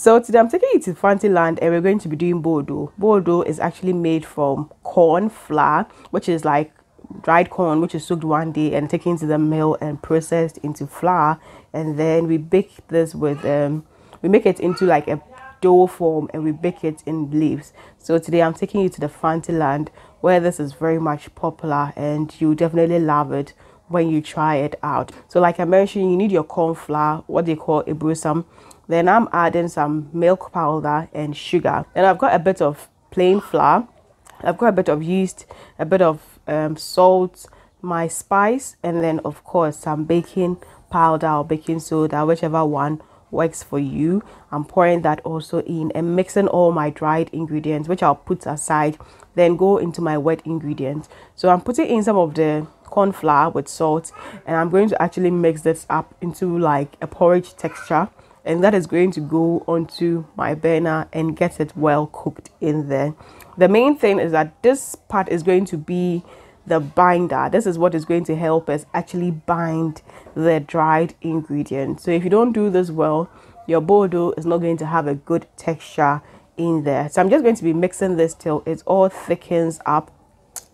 So today I'm taking you to Fantasyland and we're going to be doing Bodoo. Bodoo is actually made from corn flour, which is like dried corn, which is soaked one day and taken to the mill and processed into flour. And then we bake this with, we make it into like a dough form and we bake it in leaves. So today I'm taking you to the Fantasyland where this is very much popular and you definitely love it when you try it out. So like I mentioned, you need your corn flour, what they call Aboloo. Then I'm adding some milk powder and sugar. Then I've got a bit of plain flour. I've got a bit of yeast, a bit of salt, my spice, and then of course some baking powder or baking soda, whichever one works for you. I'm pouring that also in and mixing all my dried ingredients, which I'll put aside, then go into my wet ingredients. So I'm putting in some of the corn flour with salt and I'm going to actually mix this up into like a porridge texture, and that is going to go onto my burner and get it well cooked in there. The main thing is that this part is going to be the binder. This is what is going to help us actually bind the dried ingredients. So if you don't do this well, your Bodoo is not going to have a good texture in there. So I'm just going to be mixing this till it all thickens up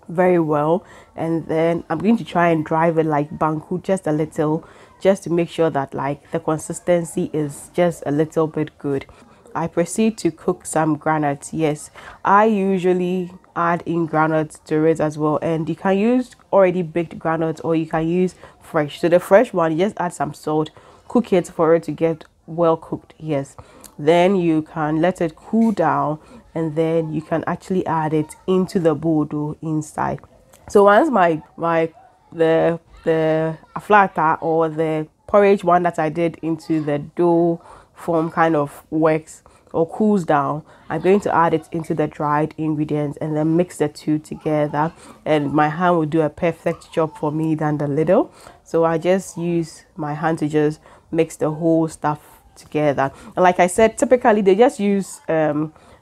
very well, and then I'm going to try and drive it like banku just a little, just to make sure that like the consistency is just a little bit good. I proceed to cook some granules. Yes, I usually add in granules to it as well, and you can use already baked granules or you can use fresh. So the fresh one, you just add some salt, cook it for it to get well cooked. Yes, then you can let it cool down and then you can actually add it into the Bodoo inside. So once the aflata or the porridge one that I did into the dough form kind of works or cools down, I'm going to add it into the dried ingredients and then mix the two together, and my hand will do a perfect job for me than the little. So I just use my hand to just mix the whole stuff together. And like I said, typically they just use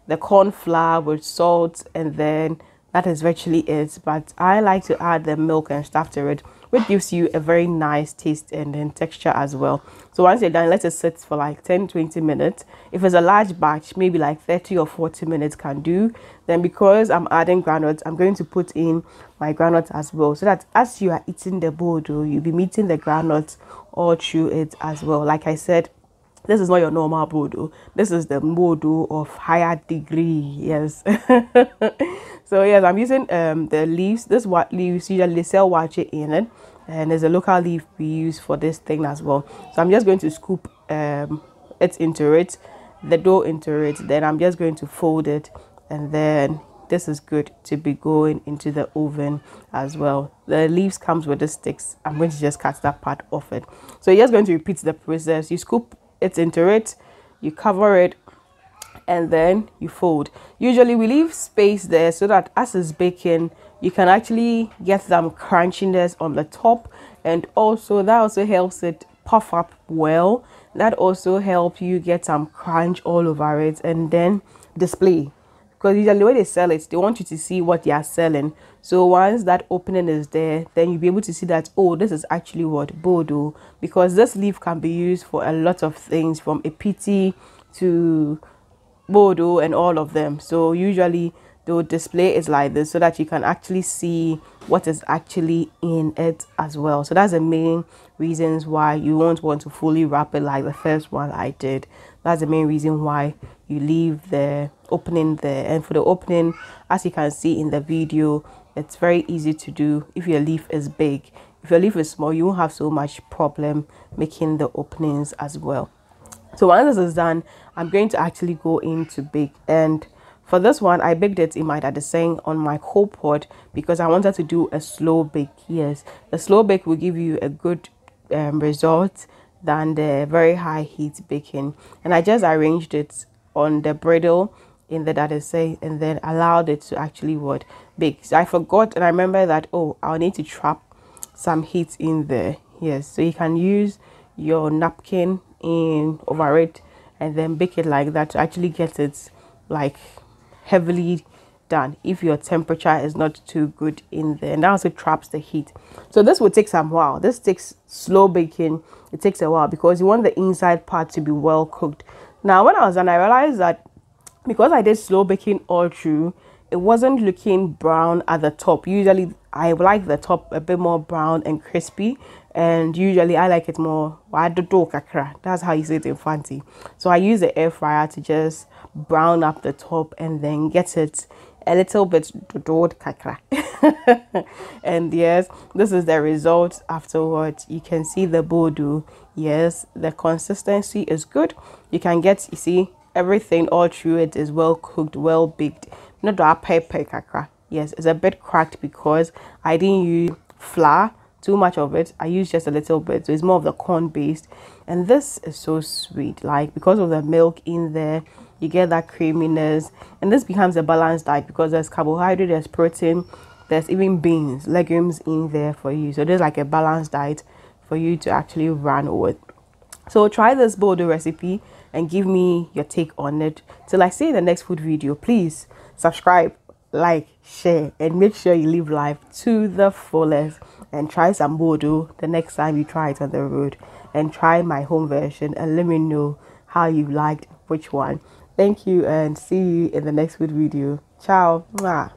the corn flour with salt and then that is virtually it, but I like to add the milk and stuff to it, which gives you a very nice taste and then texture as well. So once you're done, let it sit for like 10-20 minutes. If it's a large batch, maybe like 30 or 40 minutes can do. Then because I'm adding granules, I'm going to put in my granules as well, so that as you are eating the Bodoo, you'll be meeting the granules all through it as well. Like I said, this is not your normal Bodoo. This is the Bodoo of higher degree. Yes. So yes, I'm using the leaves. This what leaves usually they sell wache in it, and there's a local leaf we use for this thing as well. So I'm just going to scoop it into it, the dough into it. Then I'm just going to fold it, and then this is good to be going into the oven as well. The leaves comes with the sticks. I'm going to just cut that part off it. So you're just going to repeat the process. You scoop it into it, you cover it, and then you fold. Usually we leave space there so that as it's baking, you can actually get some crunchiness on the top, and also that also helps it puff up well. That also helps you get some crunch all over it, and then display, because usually when they sell it, they want you to see what they are selling. So once that opening is there, then you'll be able to see that, oh, this is actually what Bodoo, because this leaf can be used for a lot of things, from a piti to Bodoo and all of them. So usually they'll display it like this so that you can actually see what is actually in it as well. So that's the main reasons why you won't want to fully wrap it like the first one I did. That's the main reason why you leave the opening there. And for the opening, as you can see in the video, it's very easy to do if your leaf is big. If your leaf is small, you won't have so much problem making the openings as well. So once this is done, I'm going to actually go in to bake. And for this one, I baked it in my dadaseng on my coal pot because I wanted to do a slow bake. Yes, a slow bake will give you a good result than the very high heat baking. And I just arranged it on the griddle in the dadaseng and then allowed it to actually bake. So I forgot, and I remember that, oh, I'll need to trap some heat in there. Yes, so you can use your napkin in over it and then bake it like that to actually get it like heavily done if your temperature is not too good in there, and that also traps the heat. So this will take some while. This takes slow baking. It takes a while because you want the inside part to be well cooked. Now when I was done, I realized that because I did slow baking all through, it wasn't looking brown at the top. Usually I like the top a bit more brown and crispy, and usually I like it more that's how you say it in fancy. So I use the air fryer to just brown up the top and then get it a little bit kakra. And yes, this is the result afterwards. You can see the Bodoo. Yes, the consistency is good. You can get, you see, everything all through it is well cooked, well baked. Not that pepper kakra. Yes, it's a bit cracked because I didn't use flour, too much of it. I used just a little bit, so it's more of the corn based. And this is so sweet, like because of the milk in there, you get that creaminess, and this becomes a balanced diet because there's carbohydrate, there's protein, there's even beans, legumes in there for you. So there's like a balanced diet for you to actually run with. So try this Bodoo recipe and give me your take on it. Till I see you in the next food video, please subscribe, like, share, and make sure you live life to the fullest. And try some Bodoo the next time you try it on the road, and try my home version and let me know how you liked which one. Thank you, and see you in the next food video. Ciao. Mwah.